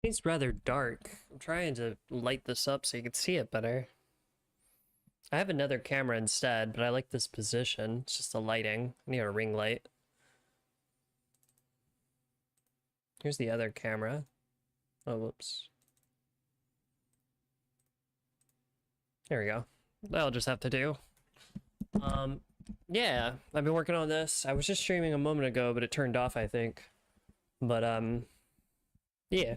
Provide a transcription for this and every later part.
It's rather dark. I'm trying to light this up so you can see it better. I have another camera instead, but I like this position. It's just the lighting. I need a ring light. Here's the other camera. Oh, whoops. There we go. That'll just have to do. Um, yeah, I've been working on this. I was just streaming a moment ago, but it turned off, I think. But, yeah.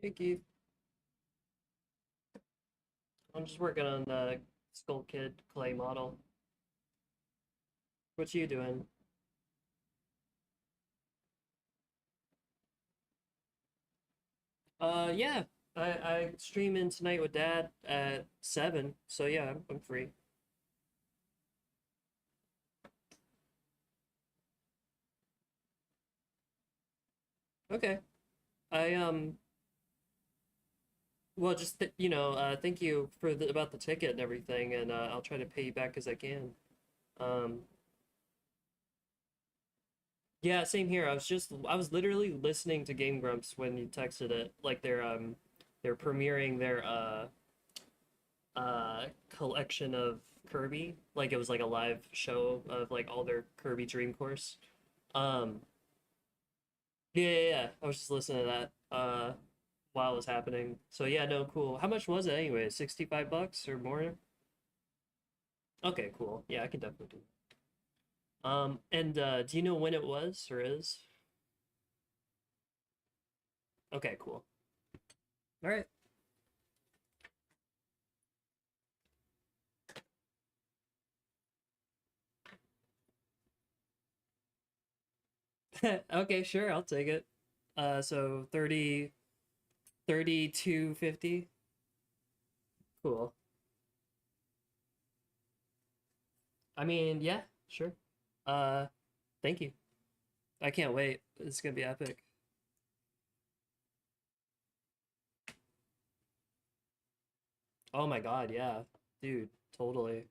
Hey, Keith. I'm just working on the Skull Kid clay model. What you doing? Yeah. I stream in tonight with Dad at 7, so yeah, I'm free. Okay. I well, just thank you for about the ticket and everything, and I'll try to pay you back as I can. Um, yeah, same here. I was literally listening to Game Grumps when you texted it. Like they're premiering their collection of Kirby. Like it was like a live show of like all their Kirby Dream Course. Um, yeah. I was just listening to that while it was happening. So yeah, no, cool. How much was it anyway? 65 bucks or more? Okay, cool. Yeah, I can definitely do that. And do you know when it was or is? Okay, cool. All right. Okay, sure, I'll take it. So 32.50. Cool. I mean, yeah, sure. Uh, Thank you. I can't wait. It's gonna be epic. Oh my God, yeah. Dude, totally.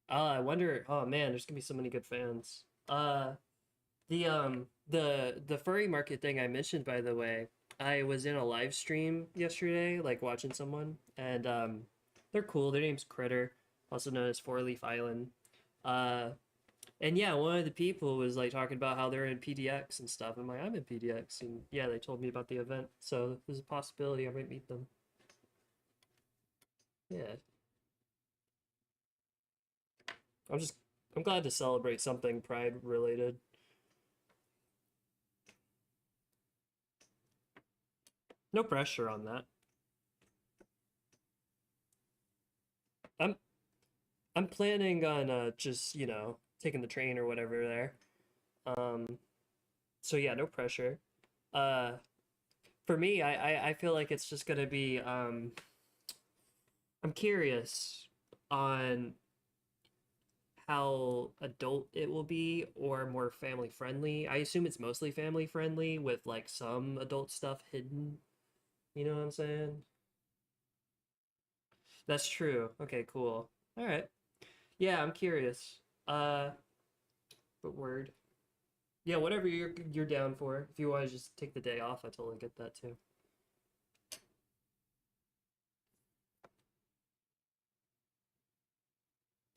I wonder, oh man, there's gonna be so many good fans. The furry market thing I mentioned, by the way, I was in a live stream yesterday, like watching someone, and they're cool. Their name's Critter, also known as Four Leaf Island. Uh And yeah, one of the people was like talking about how they're in PDX and stuff. I'm like, I'm in PDX, and yeah, they told me about the event, so there's a possibility I might meet them. Yeah, I'm just I'm glad to celebrate something Pride related. No pressure on that. I'm I'm planning on just taking the train or whatever there. Um, so yeah, no pressure. Uh, for me, I feel like it's just gonna be I'm curious on how adult it will be or more family friendly. I assume it's mostly family friendly with like some adult stuff hidden. You know what I'm saying? That's true. Okay, cool. All right. Yeah, I'm curious. But word. Yeah, whatever you're down for. If you want to just take the day off, I totally get that too.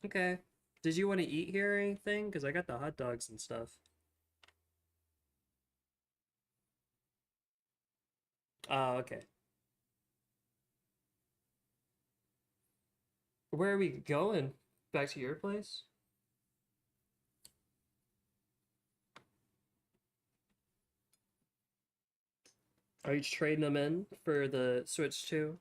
Okay. Did you want to eat here or anything? Because I got the hot dogs and stuff. Oh, okay. Where are we going? Back to your place? Are you trading them in for the Switch 2?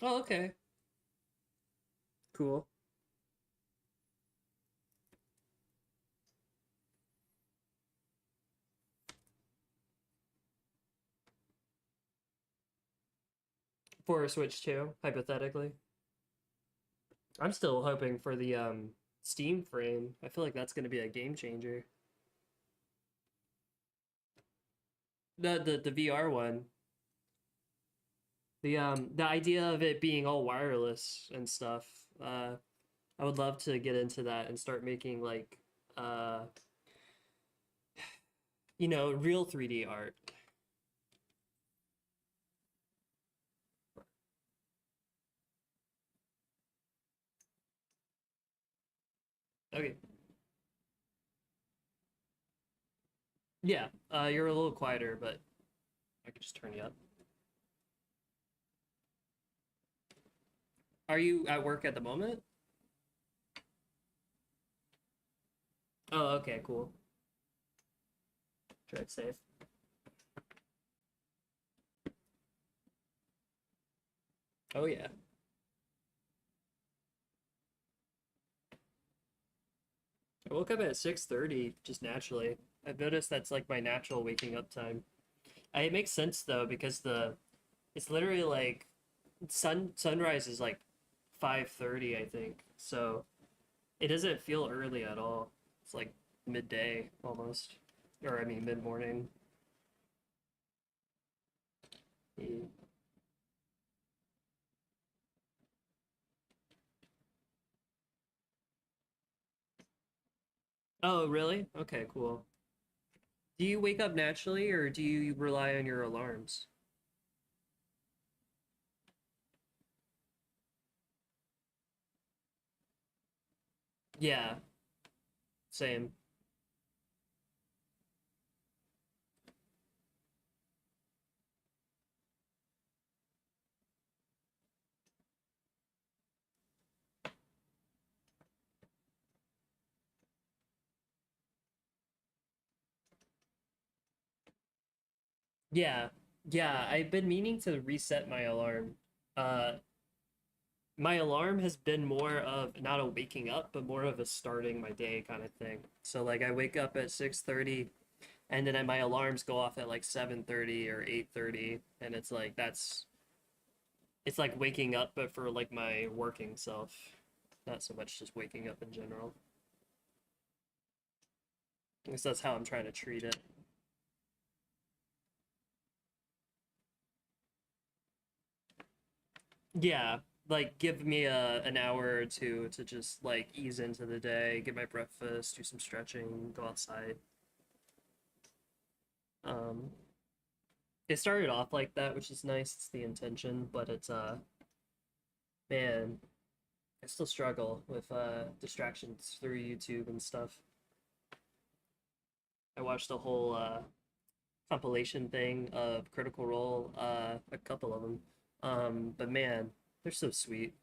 Oh, okay. Cool. For a Switch 2, hypothetically. I'm still hoping for the Steam frame. I feel like that's going to be a game changer. The VR one. The idea of it being all wireless and stuff. I would love to get into that and start making like uh real 3D art. Okay. Yeah. You're a little quieter, but I could just turn you up. Are you at work at the moment? Oh, okay, cool. Try it safe. Oh yeah. I woke up at 6:30 just naturally. I've noticed that's like my natural waking up time. It makes sense though because the it's literally like sunrise is like 5:30 I think. So it doesn't feel early at all. It's like midday almost. Or I mean mid-morning. Mm. Oh, really? Okay, cool. Do you wake up naturally or do you rely on your alarms? Yeah, same. Yeah. Yeah, I've been meaning to reset my alarm. Uh my alarm has been more of not a waking up, but more of a starting my day kind of thing. So like I wake up at 6:30 and then my alarms go off at like 7:30 or 8:30 and it's like waking up but for like my working self. Not so much just waking up in general. I guess that's how I'm trying to treat it. Yeah, like give me an hour or two to just like ease into the day, get my breakfast, do some stretching, go outside. Um, it started off like that, which is nice. It's the intention, but it's man, I still struggle with distractions through YouTube and stuff. I watched a whole compilation thing of Critical Role, a couple of them. But man, they're so sweet.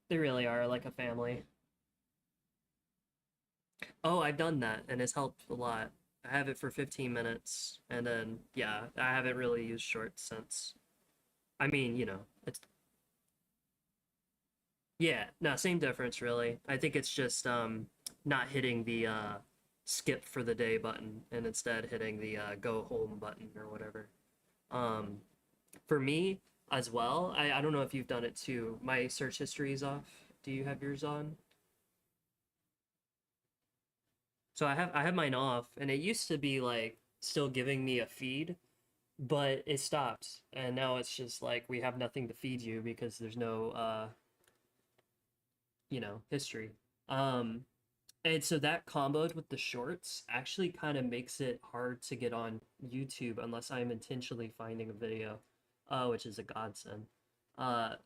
They really are like a family. Oh, I've done that and it's helped a lot. I have it for 15 minutes and then yeah, I haven't really used shorts since. I mean, it's yeah, no, same difference really. I think it's just not hitting the skip for the day button and instead hitting the go home button or whatever. Um for me as well, I don't know if you've done it too. My search history is off. Do you have yours on? So I have mine off and it used to be like still giving me a feed, but it stopped and now it's just like we have nothing to feed you because there's no history. Um and so that comboed with the shorts actually kind of makes it hard to get on YouTube unless I'm intentionally finding a video, which is a godsend. Uh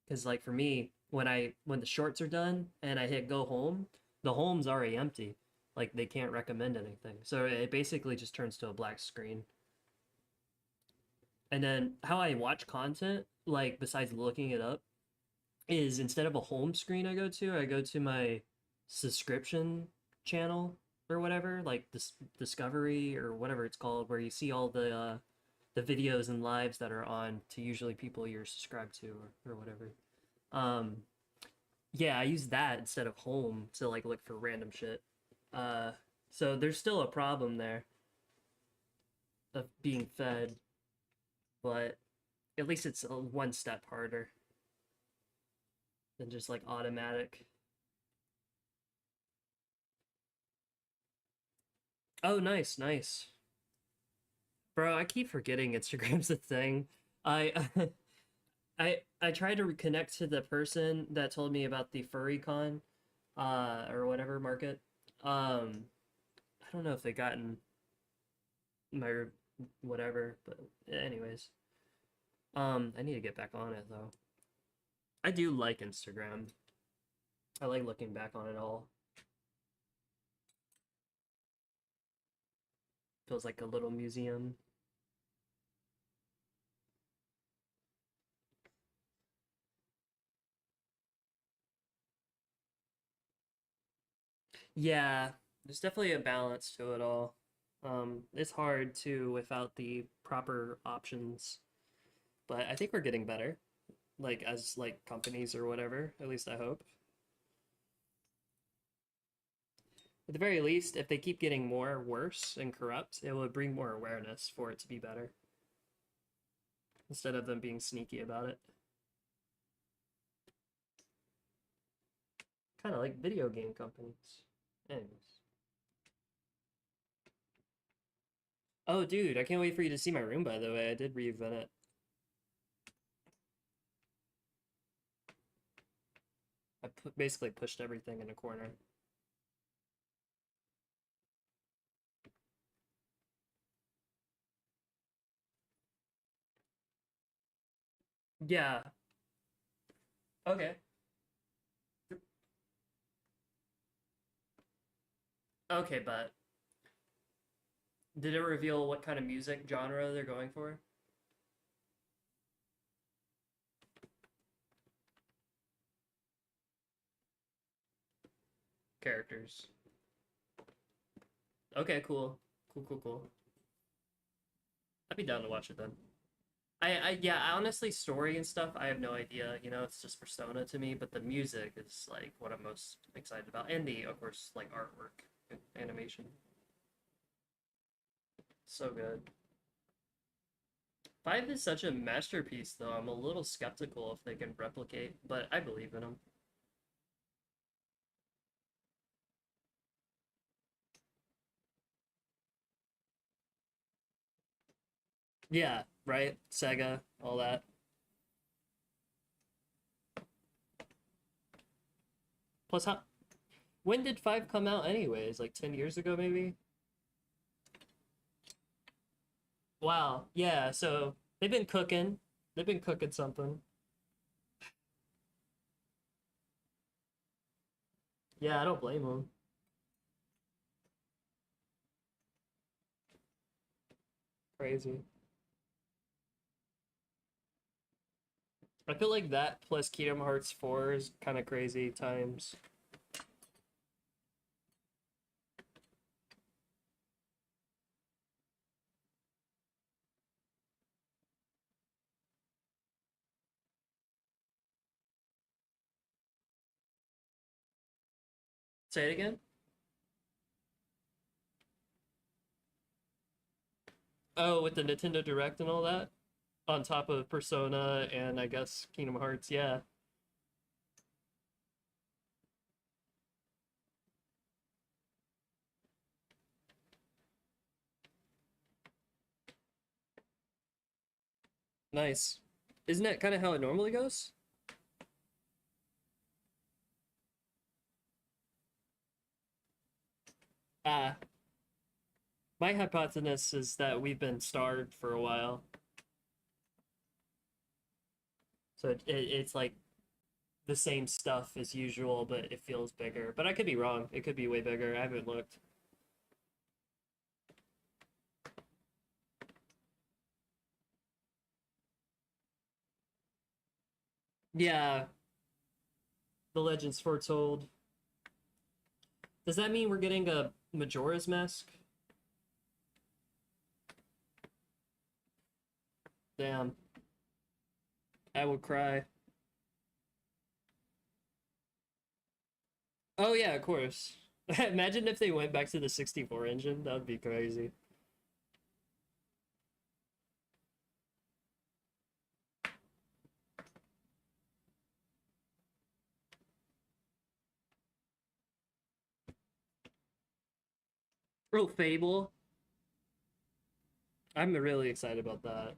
because like for me, when the shorts are done and I hit go home, the home's already empty. Like they can't recommend anything. So it basically just turns to a black screen. And then how I watch content, like besides looking it up, is instead of a home screen I go to my subscription channel or whatever, like this Discovery or whatever it's called, where you see all the videos and lives that are on to usually people you're subscribed to or whatever. Um, yeah, I use that instead of home to like look for random shit. Uh, so there's still a problem there of being fed, but at least it's a one step harder than just like automatic. Oh, nice, nice. Bro, I keep forgetting Instagram's a thing. I I tried to connect to the person that told me about the FurryCon, or whatever market. I don't know if they gotten my whatever, but anyways. I need to get back on it though. I do like Instagram. I like looking back on it all. Feels like a little museum. Yeah, there's definitely a balance to it all. It's hard too without the proper options, but I think we're getting better, like as like companies or whatever. At least I hope. At the very least, if they keep getting more worse and corrupt, it will bring more awareness for it to be better instead of them being sneaky about it. Kind of like video game companies. Anyways. Oh, dude, I can't wait for you to see my room, by the way. I did reinvent it. Basically pushed everything in a corner. Yeah. Okay. Okay, but did it reveal what kind of music genre they're going for? Characters. Okay, cool. Cool, cool, cool. I'd be down to watch it then. Yeah, honestly, story and stuff, I have no idea. It's just Persona to me, but the music is like what I'm most excited about, and of course, like artwork, and animation. So good. Five is such a masterpiece, though. I'm a little skeptical if they can replicate, but I believe in them. Yeah, right. Sega, all that. Plus, how? When did five come out, anyways? Like 10 years ago, maybe. Wow. Yeah, so they've been cooking. They've been cooking something. Yeah, I don't blame them. Crazy. I feel like that plus Kingdom Hearts 4 is kind of crazy times. Say it again? Oh, with the Nintendo Direct and all that? On top of Persona and I guess Kingdom Hearts, yeah. Nice. Isn't that kind of how it normally goes? Ah, my hypothesis is that we've been starved for a while. So it's like the same stuff as usual, but it feels bigger. But I could be wrong. It could be way bigger. I haven't looked. Yeah, the legends foretold. Does that mean we're getting a Majora's Mask? Damn, I would cry. Oh yeah, of course. Imagine if they went back to the 64 engine. That would be crazy. Oh, Fable. I'm really excited about that.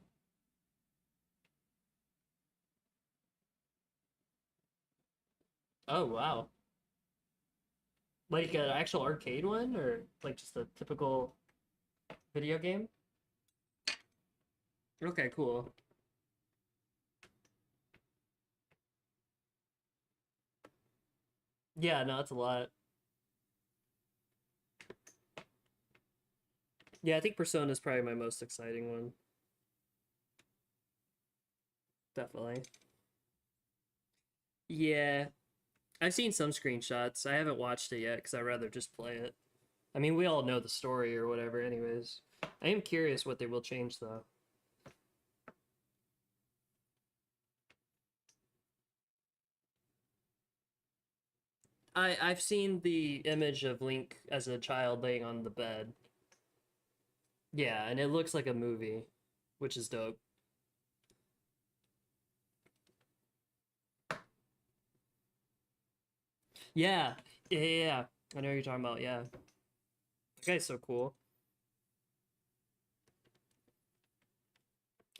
Oh wow. Like an actual arcade one or like just a typical video game? Okay, cool. Yeah, no, that's a lot. Yeah, I think Persona is probably my most exciting one. Definitely. Yeah, I've seen some screenshots. I haven't watched it yet because I'd rather just play it. I mean, we all know the story or whatever, anyways. I am curious what they will change though. I've seen the image of Link as a child laying on the bed. Yeah, and it looks like a movie, which is dope. Yeah, yeah. I know what you're talking about. Yeah, that guy's so cool.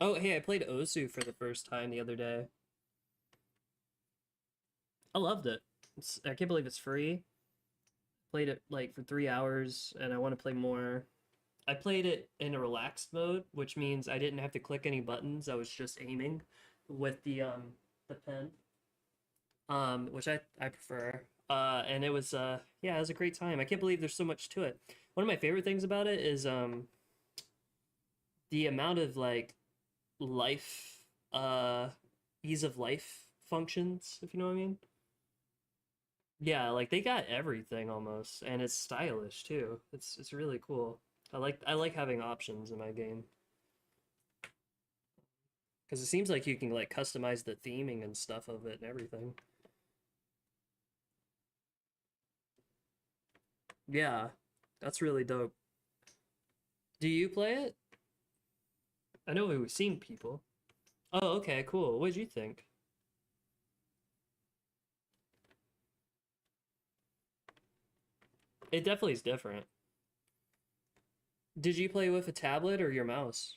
Oh, hey, I played Osu for the first time the other day. I loved it. I can't believe it's free. Played it like for 3 hours, and I want to play more. I played it in a relaxed mode, which means I didn't have to click any buttons. I was just aiming with the pen, which I prefer. And it was yeah, it was a great time. I can't believe there's so much to it. One of my favorite things about it is the amount of like life ease of life functions, if you know what I mean. Yeah, like they got everything almost, and it's stylish too. It's really cool. I like having options in my game because it seems like you can like customize the theming and stuff of it and everything. Yeah, that's really dope. Do you play it? I know we've seen people. Oh, okay, cool. What did you think? It definitely is different. Did you play with a tablet or your mouse?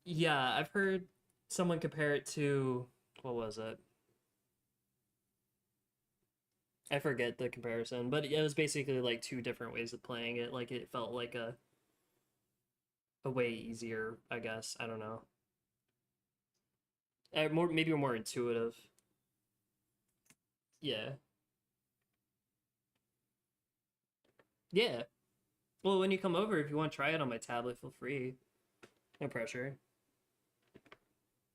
Yeah, I've heard someone compare it to what was it? I forget the comparison, but it was basically like two different ways of playing it. Like it felt like a way easier, I guess. I don't know. More maybe more intuitive. Yeah. Yeah. Well, when you come over, if you want to try it on my tablet, feel free. No pressure.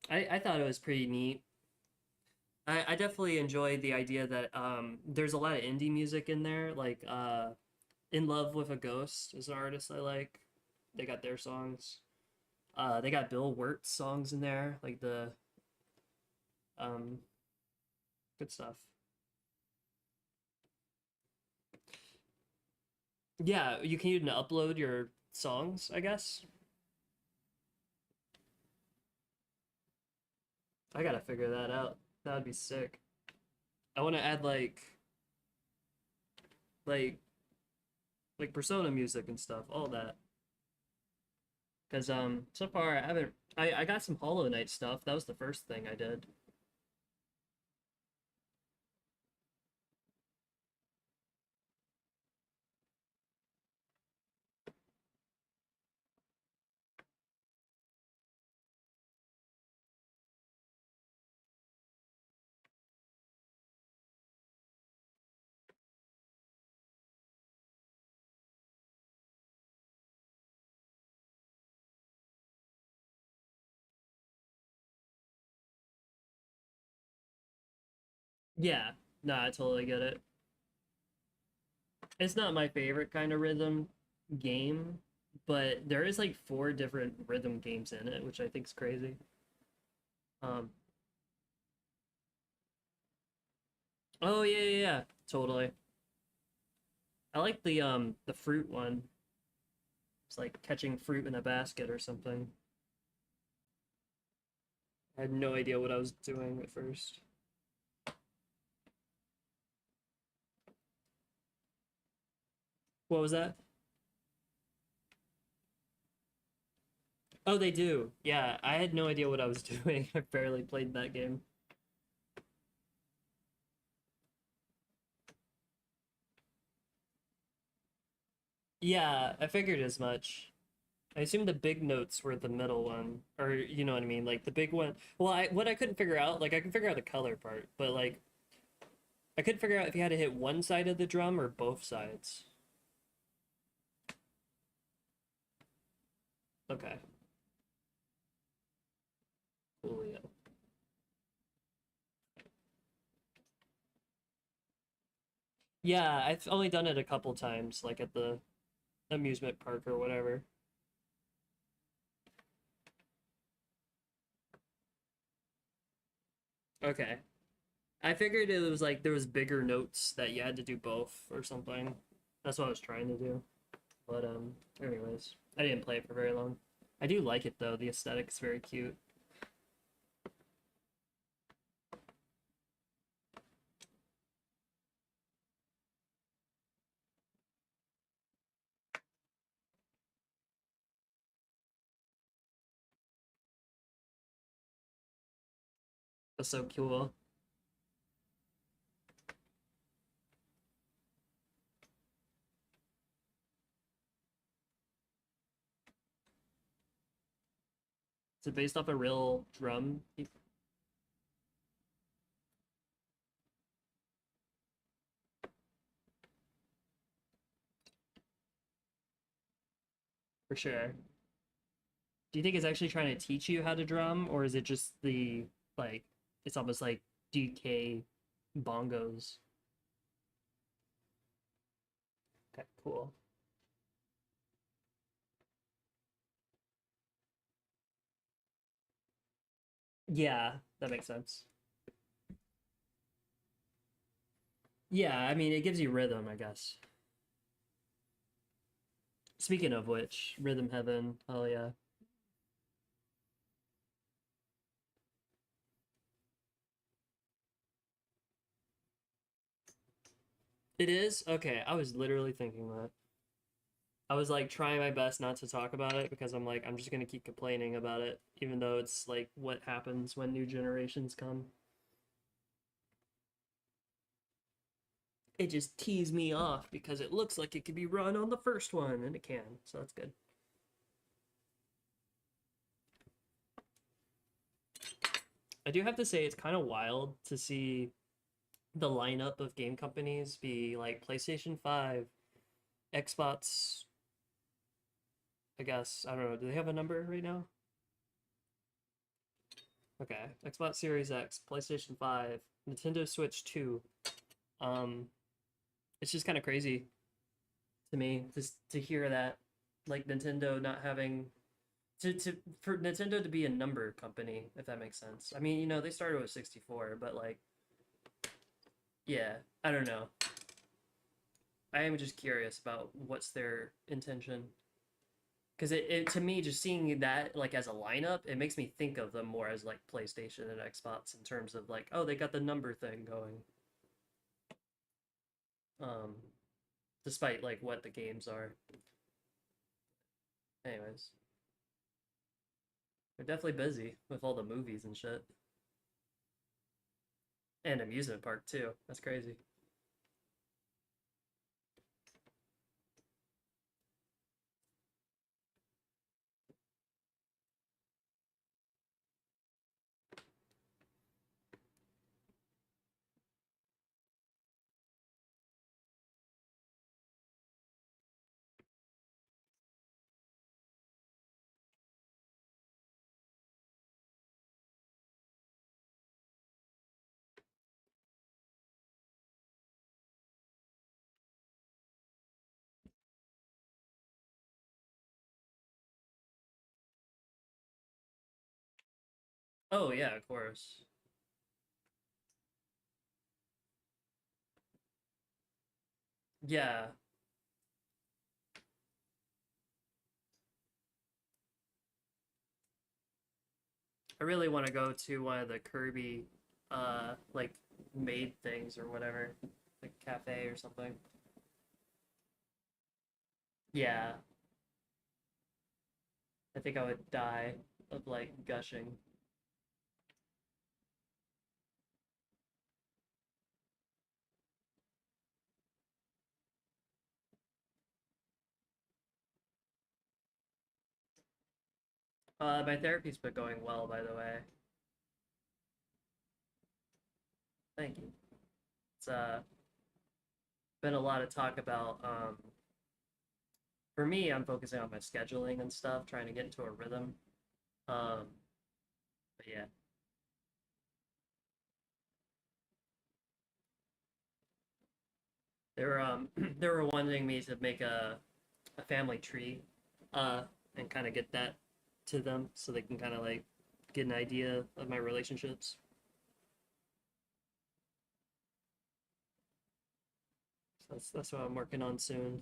I thought it was pretty neat. I definitely enjoyed the idea that there's a lot of indie music in there. Like In Love with a Ghost is an artist I like. They got their songs. They got Bill Wirt's songs in there, like the um good stuff. Yeah, you can even upload your songs, I guess. I gotta figure that out. That would be sick. I want to add like like Persona music and stuff, all that. Cause so far I haven't. I got some Hollow Knight stuff. That was the first thing I did. Yeah, no, I totally get it. It's not my favorite kind of rhythm game, but there is like four different rhythm games in it, which I think is crazy. Um, oh yeah, yeah, yeah, totally. I like the fruit one. It's like catching fruit in a basket or something. I had no idea what I was doing at first. What was that? Oh, they do. Yeah, I had no idea what I was doing. I barely played that game. Yeah, I figured as much. I assume the big notes were the middle one, or you know what I mean, like the big one. Well, I what I couldn't figure out, like I can figure out the color part, but like I couldn't figure out if you had to hit one side of the drum or both sides. Okay, coolio. Yeah, I've only done it a couple times, like at the amusement park or whatever. Okay, I figured it was like there was bigger notes that you had to do both or something. That's what I was trying to do. But anyways, I didn't play it for very long. I do like it though. The aesthetic is very cute. That's so cool. Is it based off a real drum? For sure. Do you think it's actually trying to teach you how to drum, or is it just the like it's almost like DK bongos? Okay, cool. Yeah, that makes sense. Yeah, I mean it gives you rhythm, I guess. Speaking of which, Rhythm Heaven, oh yeah. It is? Okay, I was literally thinking that. I was like trying my best not to talk about it because I'm like, I'm just gonna keep complaining about it, even though it's like what happens when new generations come. it just teased me off because it looks like it could be run on the first one, and it can, so that's good. I do have to say it's kind of wild to see the lineup of game companies be like PlayStation 5, Xbox, I guess, I don't know, do they have a number right now? Okay, Xbox Series X, PlayStation 5, Nintendo Switch 2. Um, it's just kind of crazy to me just to hear that, like Nintendo not having to for Nintendo to be a number company, if that makes sense. I mean, they started with 64, but like, yeah, I don't know. I am just curious about what's their intention. Because it to me, just seeing that like as a lineup, it makes me think of them more as like PlayStation and Xbox in terms of like, oh, they got the number thing going. Um, Despite like what the games are. Anyways, they're definitely busy with all the movies and shit. And amusement park too. That's crazy. Oh yeah, of course. Yeah, I really want to go to one of the Kirby, like made things or whatever, like cafe or something. Yeah, I think I would die of like gushing. My therapy's been going well, by the way. Thank you. It's been a lot of talk about for me, I'm focusing on my scheduling and stuff, trying to get into a rhythm. Um, but yeah, they were they were wanting me to make a family tree, uh, and kind of get that to them so they can kind of like get an idea of my relationships. So that's what I'm working on soon.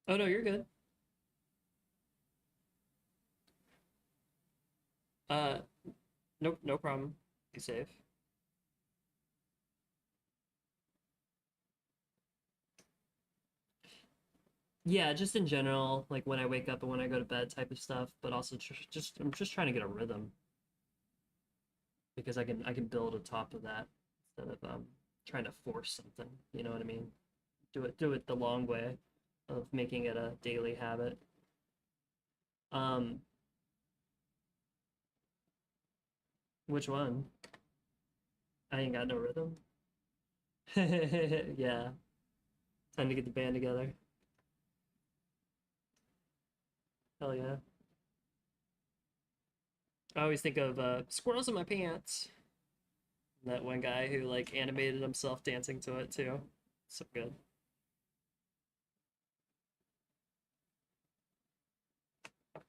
Oh no, you're good. Uh, nope, no problem. Be safe. Yeah, just in general, like when I wake up and when I go to bed type of stuff, but also just I'm just trying to get a rhythm because I can build on top of that instead of trying to force something. You know what I mean? Do it the long way of making it a daily habit. Um, which one? I ain't got no rhythm. Yeah, time to get the band together. Hell yeah. I always think of Squirrels in My Pants. That one guy who like animated himself dancing to it too. So good. I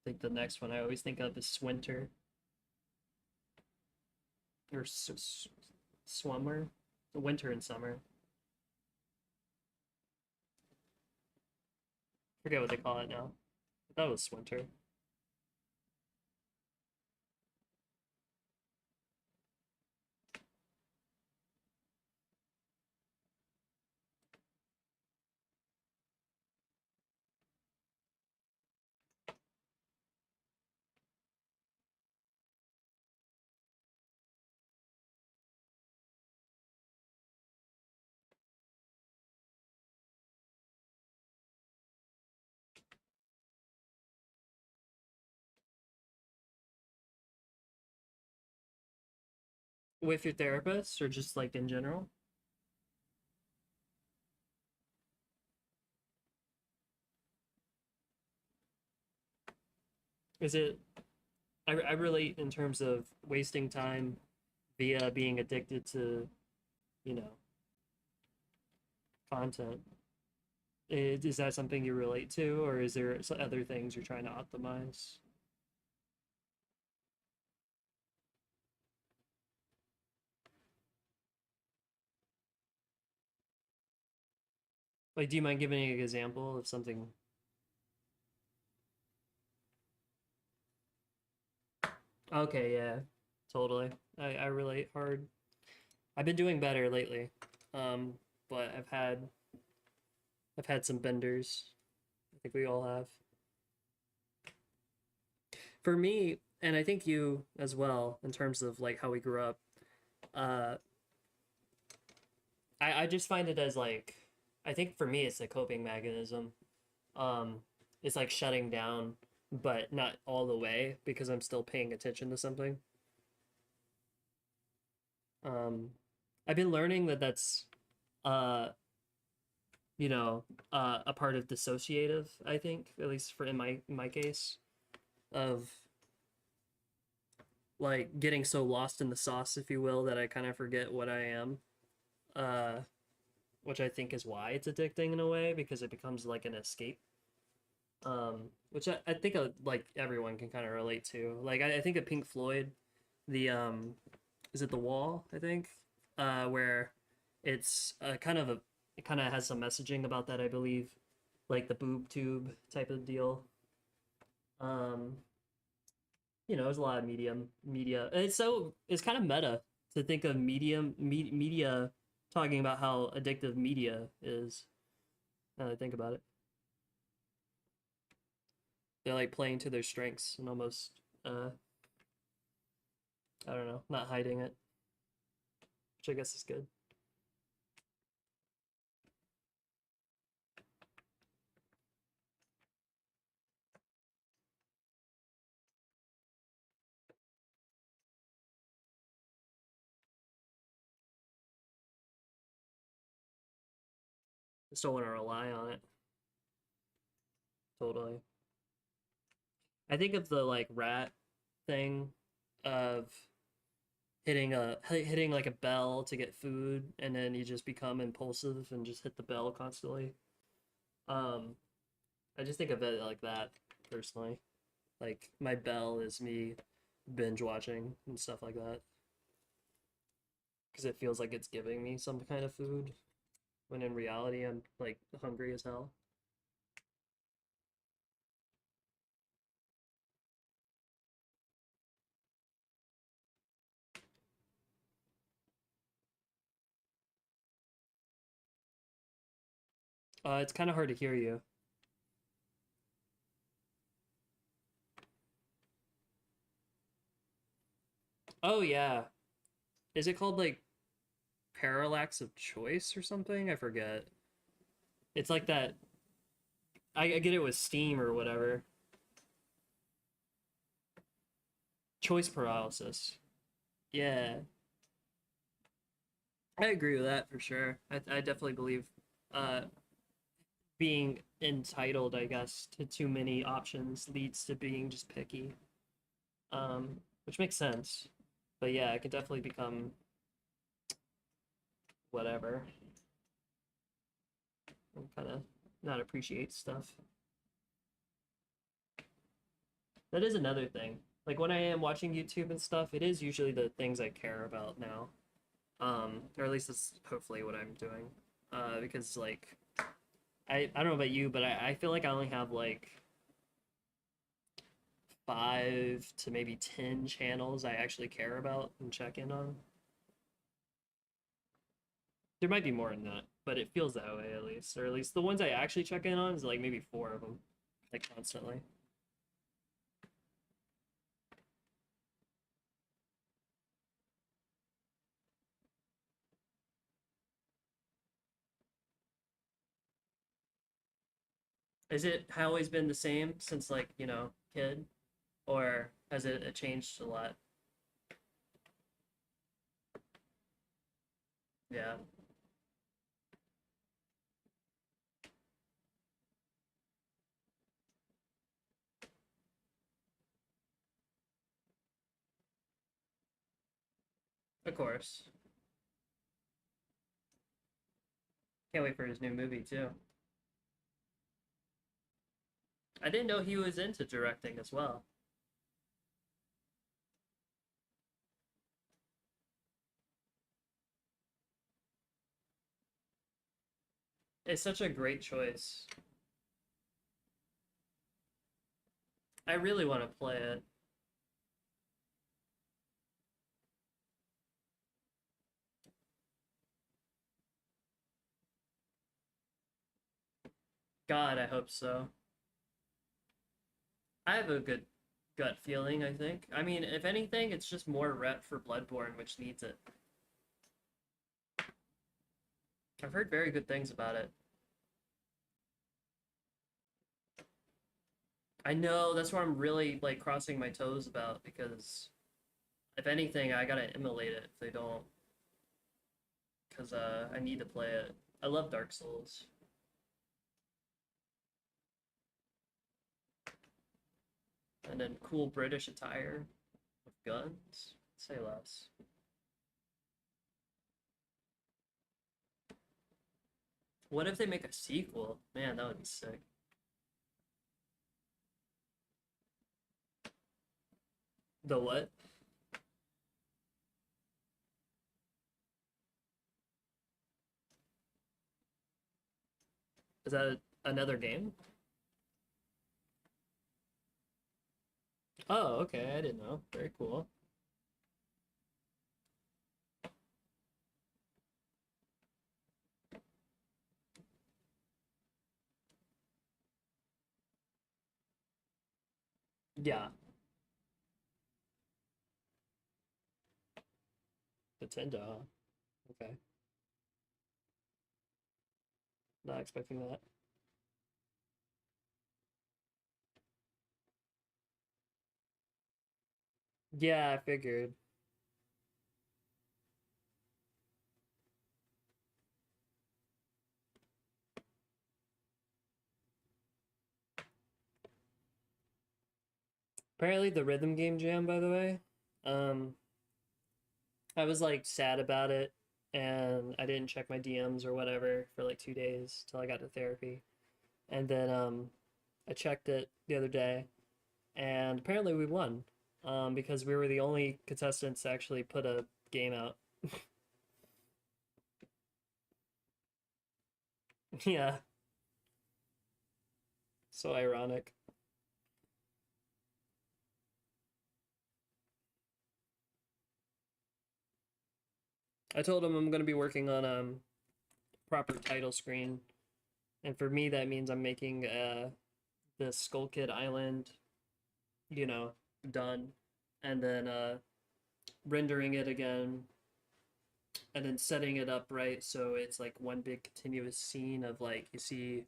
think the next one I always think of is Swinter or Swummer. Winter and Summer. Forget what they call it now. That was Swinter. With your therapist or just like in general? Is it, I relate in terms of wasting time via being addicted to, you know, content. Is that something you relate to, or is there other things you're trying to optimize? Like, do you mind giving an example of something? Okay, yeah, totally. I relate hard. I've been doing better lately, um, but I've had some benders. I think we all have. For me, and I think you as well, in terms of like how we grew up. Uh, I just find it as like, I think for me it's a coping mechanism. Um, it's like shutting down, but not all the way because I'm still paying attention to something. Um, I've been learning that that's uh you know, a part of dissociative, I think, at least for in my case, of like getting so lost in the sauce, if you will, that I kind of forget what I am. Uh, which I think is why it's addicting in a way because it becomes like an escape. Which I think like everyone can kind of relate to. Like I think of Pink Floyd, the is it The Wall? I think, where it's kind of a it kind of has some messaging about that, I believe, like the boob tube type of deal. Um, there's a lot of media. It's kind of meta to think of media talking about how addictive media is. Now that I think about it, they're like playing to their strengths and almost uh, I don't know, not hiding it, which I guess is good. Just don't want to rely on it totally. I think of the like rat thing of hitting like a bell to get food, and then you just become impulsive and just hit the bell constantly. Um, I just think of it like that personally. Like my bell is me binge watching and stuff like that because it feels like it's giving me some kind of food when in reality I'm like hungry as hell. It's kind of hard to hear you. Oh yeah, is it called like parallax of choice or something? I forget. It's like that. I get it with Steam or whatever. Choice paralysis. Yeah, I agree with that for sure. I definitely believe uh, being entitled, I guess, to too many options leads to being just picky, which makes sense. But yeah, it can definitely become whatever and kind of not appreciate stuff. That is another thing. Like when I am watching YouTube and stuff, it is usually the things I care about now. Or at least that's hopefully what I'm doing. Because like I don't know about you, but I feel like I only have like 5 to maybe 10 channels I actually care about and check in on. There might be more than that, but it feels that way at least. Or at least the ones I actually check in on is like maybe four of them, like constantly. Is it always been the same since like, kid? Or has it changed a lot? Yeah, of course. Can't wait for his new movie too. I didn't know he was into directing as well. It's such a great choice. I really want to play it. God, I hope so. I have a good gut feeling, I think. I mean, if anything, it's just more rep for Bloodborne, which needs it. I've heard very good things about it. I know that's what I'm really like crossing my toes about because if anything, I gotta emulate it if they don't, because I need to play it. I love Dark Souls. And then cool British attire with guns. Say less. What if they make a sequel? Man, that would be sick. The what? Is that another game? Oh, okay. I didn't know. Very cool. Yeah, Nintendo. Okay, not expecting that. Yeah, I figured. Apparently, the rhythm game jam, by the way. Um, I was like sad about it, and I didn't check my DMs or whatever for like 2 days till I got to therapy, and then I checked it the other day, and apparently we won, because we were the only contestants to actually put a game out. Yeah, so ironic. I told him I'm gonna be working on proper title screen, and for me that means I'm making the Skull Kid Island, you know, done, and then rendering it again, and then setting it up right so it's like one big continuous scene of like you see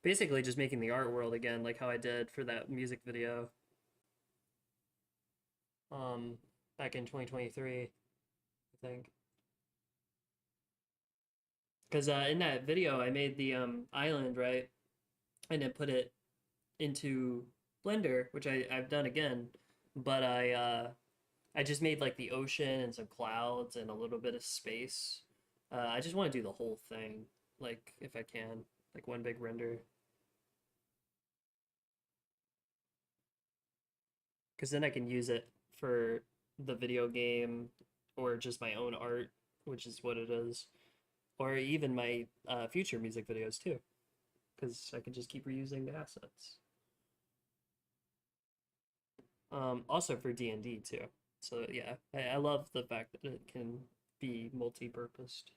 basically just making the art world again, like how I did for that music video um back in 2023, I think. Because in that video I made the island, right, and then put it into Blender, which I've done again, but I just made like the ocean and some clouds and a little bit of space. I just want to do the whole thing, like if I can, like one big render, because then I can use it for the video game or just my own art, which is what it is, or even my future music videos too, because I can just keep reusing the assets. Also for D&D too. So yeah, I love the fact that it can be multi-purposed.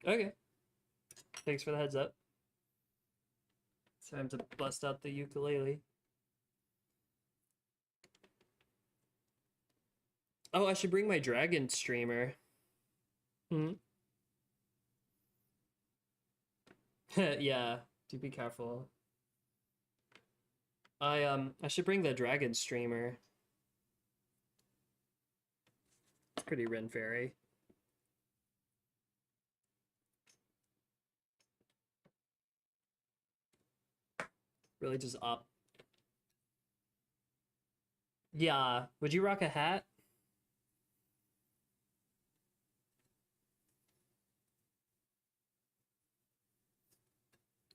Okay, thanks for the heads up. It's time to bust out the ukulele. Oh, I should bring my dragon streamer. Hmm. Yeah, do be careful. I should bring the dragon streamer. It's pretty Ren Fairy. Really just up. Yeah. Would you rock a hat?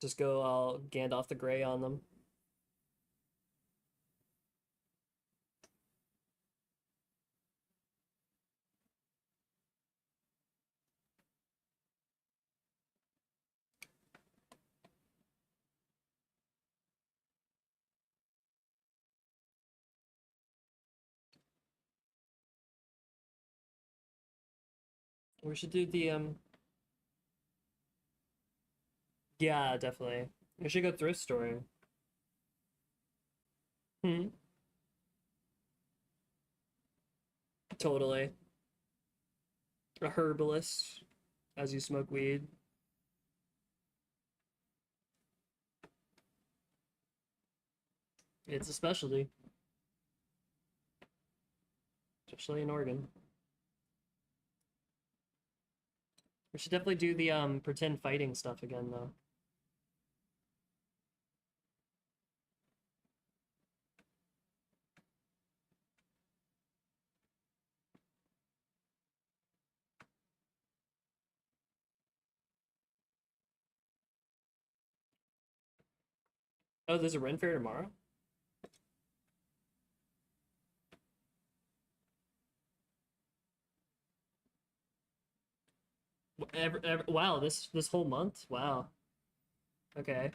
Just go all Gandalf the Grey on them. We should do the yeah, definitely. We should go thrift storing. Hmm. Totally. A herbalist as you smoke weed. It's a specialty, especially in Oregon. We should definitely do the pretend fighting stuff again though. Oh, there's a Ren Fair tomorrow? Wow, this whole month? Wow. Okay.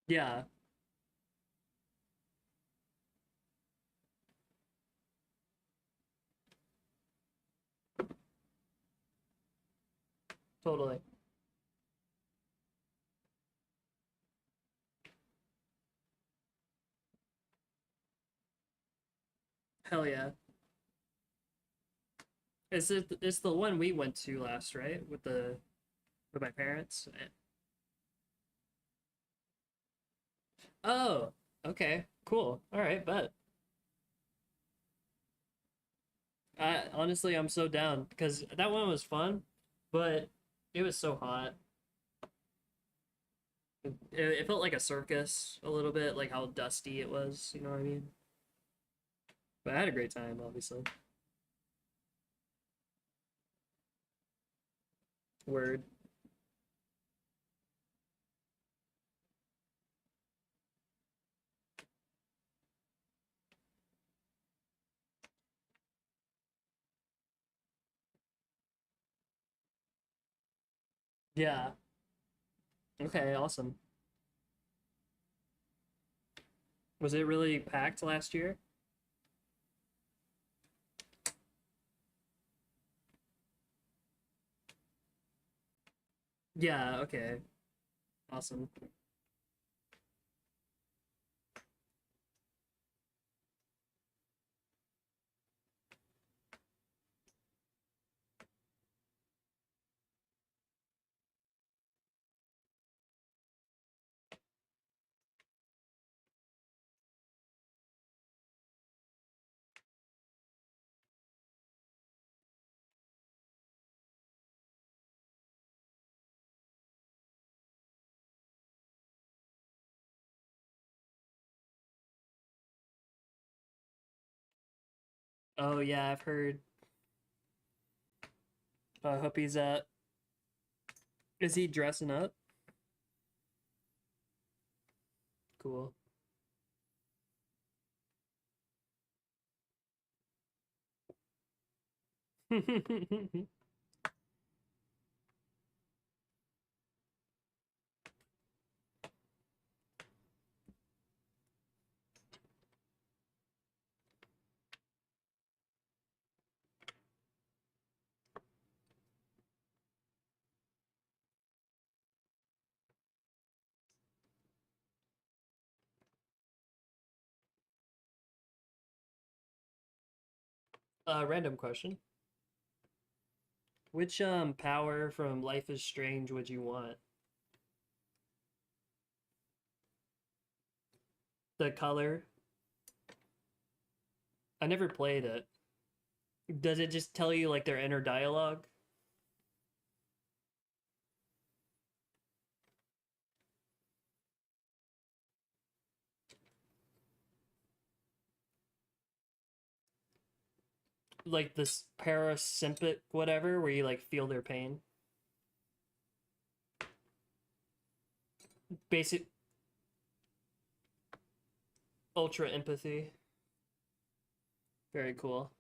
Yeah, totally. Hell yeah. It's the one we went to last, right? With my parents. Oh, okay. Cool. All right, bet. Honestly, I'm so down because that one was fun, but it was so hot. It felt like a circus a little bit, like how dusty it was, you know what I mean? But I had a great time, obviously. Word. Yeah. Okay, awesome. Was it really packed last year? Yeah, okay. Awesome. Oh yeah, I've heard. I hope he's is he dressing up? Cool. Random question. Which power from Life is Strange would you want? The color? I never played it. Does it just tell you like their inner dialogue? Like this parasympathetic whatever where you like feel their pain? Basic ultra empathy. Very cool.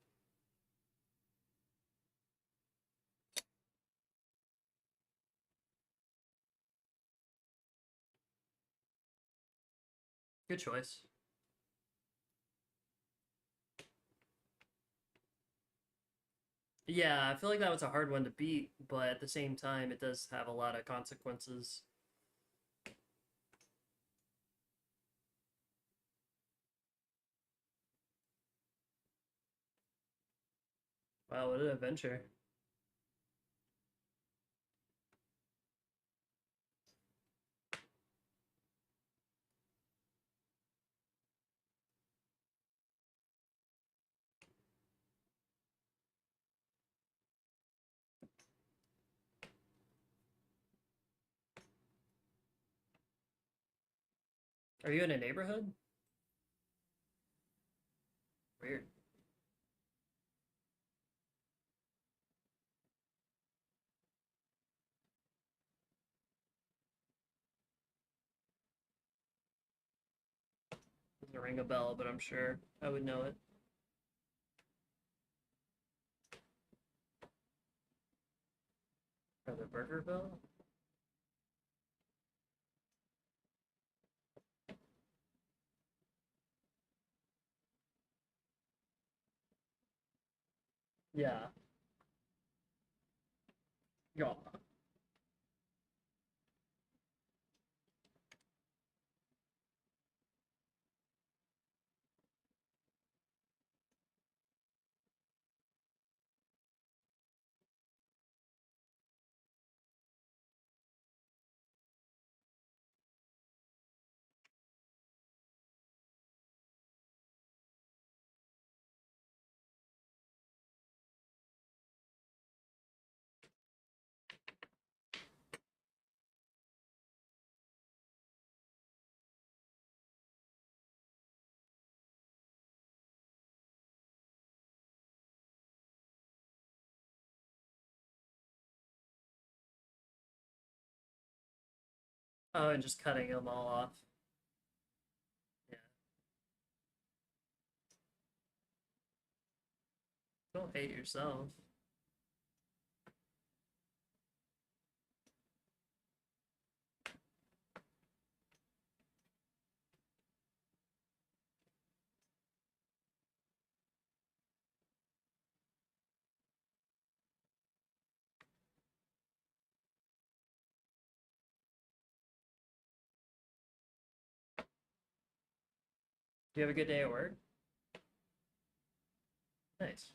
Good choice. Yeah, I feel like that was a hard one to beat, but at the same time, it does have a lot of consequences. Wow, what an adventure. Are you in a neighborhood? Weird. Doesn't ring a bell, but I'm sure I would know it. Or the Burger Bell? Yeah. Yeah. Oh, and just cutting them all off. Yeah. Don't hate yourself. Do you have a good day at work? Nice.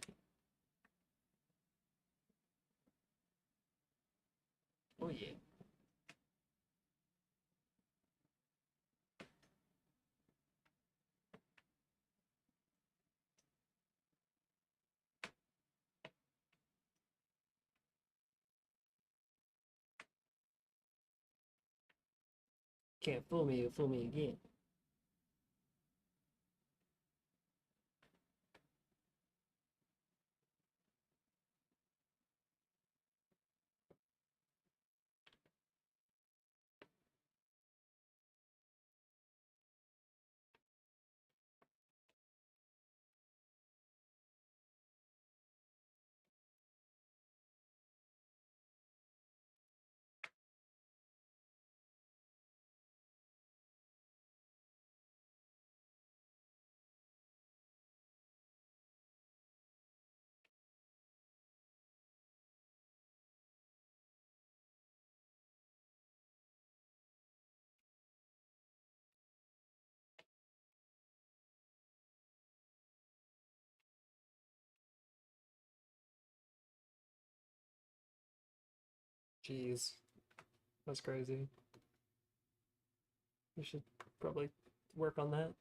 Oh yeah. Can't fool me, you fool me again. Jeez, that's crazy. We should probably work on that.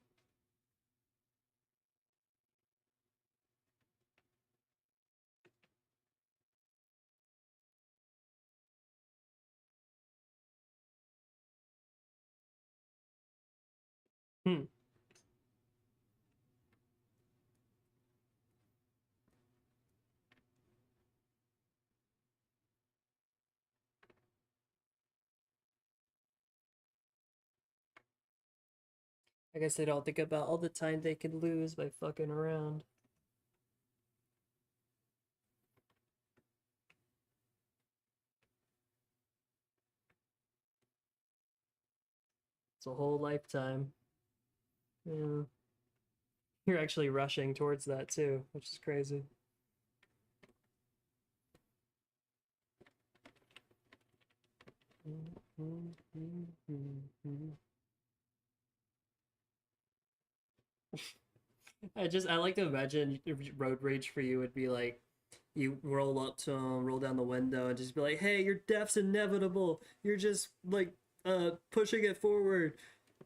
Hmm. I guess they don't think about all the time they could lose by fucking around. It's a whole lifetime. Yeah. You're actually rushing towards that too, which is crazy. I like to imagine road rage for you would be like you roll up to him, roll down the window, and just be like, "Hey, your death's inevitable. You're just like pushing it forward,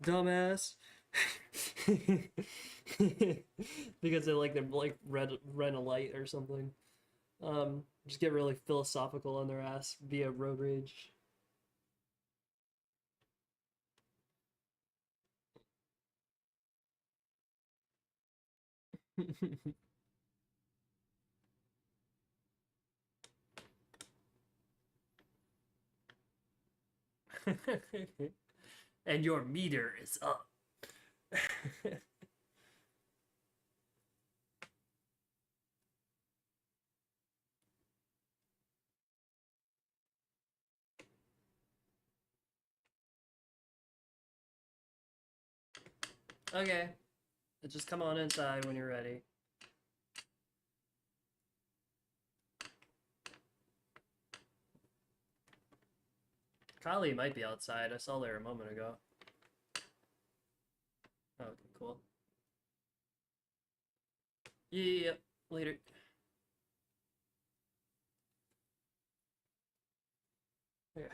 dumbass." Because they like red a light or something. Just get really philosophical on their ass via road rage. And your meter is up. Okay, just come on inside when you're ready. Kylie might be outside. I saw her a moment ago. Oh, okay, cool. Yeah, later. Yeah.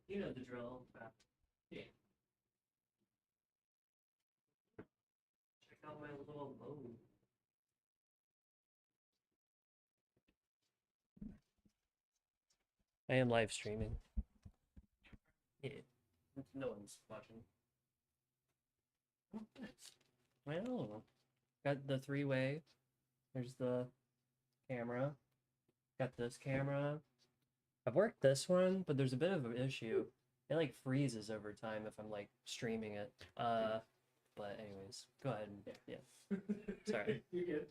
You know the drill. Yeah. Check out my little mode. I am live streaming. Yeah. No one's watching. Well, got the three-way. There's the camera. Got this camera. I've worked this one, but there's a bit of an issue. It like freezes over time if I'm like streaming it. But anyways, go ahead and yeah. Sorry. You're good.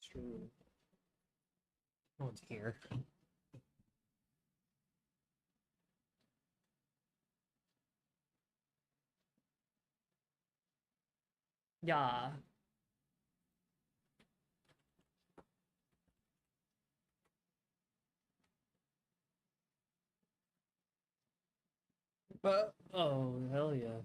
True. No one's here. Yeah. But oh hell yeah.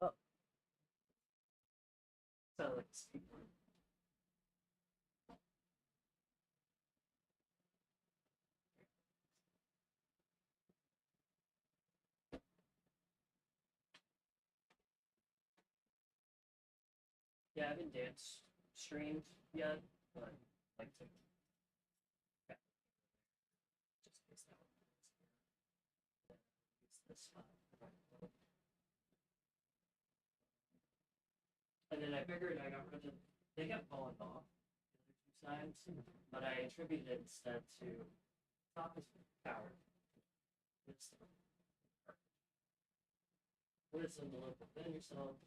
Oh, sound like a skateboard. Yeah, I haven't dance streamed yet, but I'd like to. Yeah, just use that one. Use this spot. And then I figured I got rid of. They kept falling off the other two sides, but I attributed it instead to top is power. Wisdom. Wisdom to look within yourself.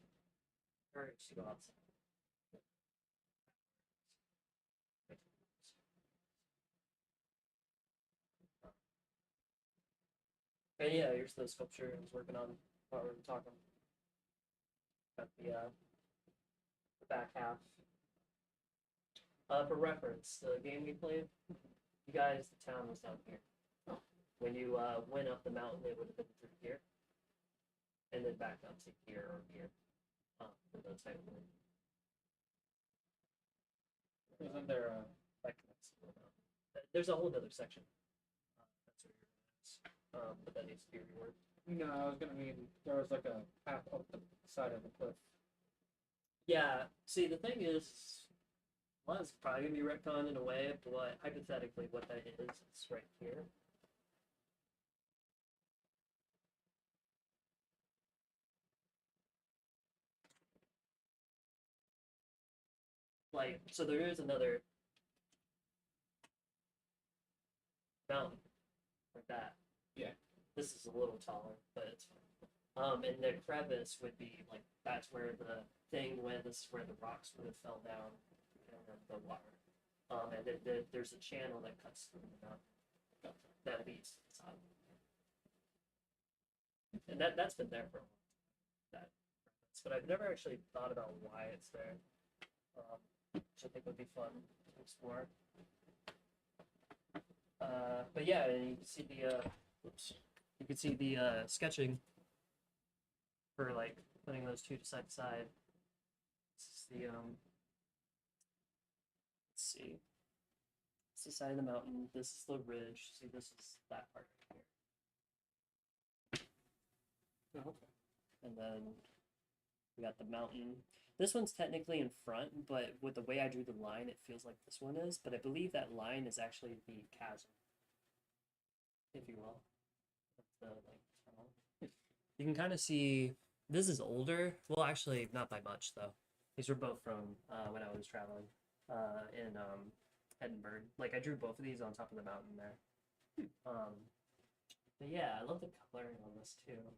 Courage to go outside. And yeah, here's the sculpture I was working on while we were talking. Got the back half. For reference, the game we played, you guys, the town was down here. When you went up the mountain, it would have been through here, and then back up to here or here. For the type of Isn't there a that connects to the mountain. There's a whole other section. That's where you're at. but that needs to be reworked. No, I was gonna mean there was like a path up the side of the cliff. Yeah, see, the thing is, well, it's probably gonna be retconned in a way, but hypothetically, what that is right here. Like, so there is another mountain like that. Yeah. This is a little taller, but it's fine. And the crevice would be like that's where the thing went. This is where the rocks would have fell down, the water. And then there's a channel that cuts through the mountain that leads to the top. And that's been there for a while. That, but I've never actually thought about why it's there. Which I think would be fun to explore. But yeah, you can see the you can see the sketching for like putting those two side to side. This is the let's see. This is the side of the mountain. This is the ridge. See, this is that part right here. Oh, okay. And then we got the mountain. This one's technically in front, but with the way I drew the line, it feels like this one is. But I believe that line is actually the chasm, if you will. The like tunnel. You can kind of see this is older. Well, actually, not by much though. These were both from when I was traveling in Edinburgh. Like I drew both of these on top of the mountain there. But yeah, I love the coloring on this too.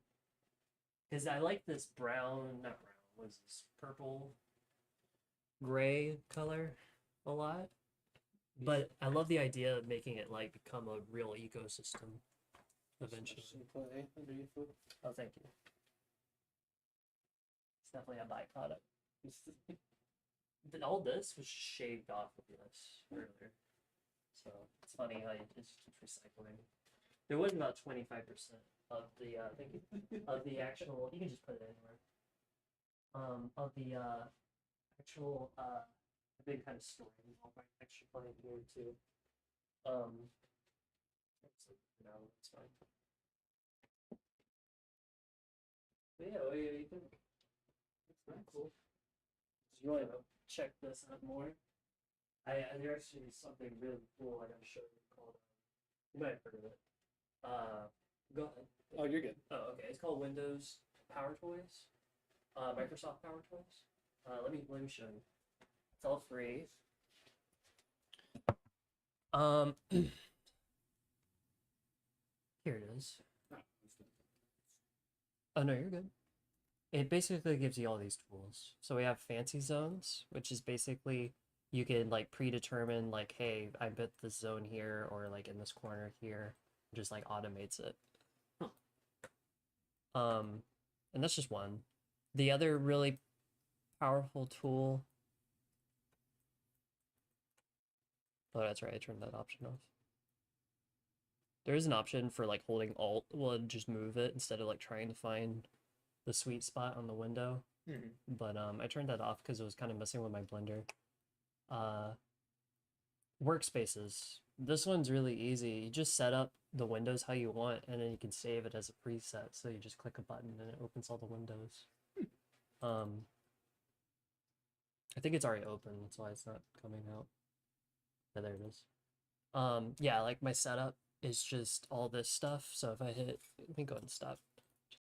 Because I like this brown, not brown, was this purple, gray color a lot. But I love the idea of making it like become a real ecosystem eventually. Some clay under your foot. Oh, thank you. It's definitely a byproduct. All this was shaved off of this earlier. So it's funny how it just keeps recycling. There was about 25% of the thank you, of the actual. You can just put it anywhere. Of the actual big kind of story involved by extra playing here too. No, it's fine. But yeah, what do you think? It's not cool. Do you want to check this out more? There's actually something really cool I gotta show you called. You might have heard of it. Go ahead. Oh, you're good. Oh, okay. It's called Windows Power Toys. Microsoft Power Toys. Let me show you. It's all free. Here it is. Oh no, you're good. It basically gives you all these tools. So we have fancy zones, which is basically you can like predetermine like, hey, I bet this zone here or like in this corner here, just like automates it. And that's just one. The other really powerful tool. Oh, that's right. I turned that option off. There is an option for like holding Alt will just move it instead of like trying to find the sweet spot on the window. But I turned that off because it was kind of messing with my Blender. Workspaces. This one's really easy. You just set up the windows how you want, and then you can save it as a preset. So you just click a button and it opens all the windows. I think it's already open. That's why it's not coming out. Yeah, there it is. Yeah, like my setup is just all this stuff. So if I hit, let me go ahead and stop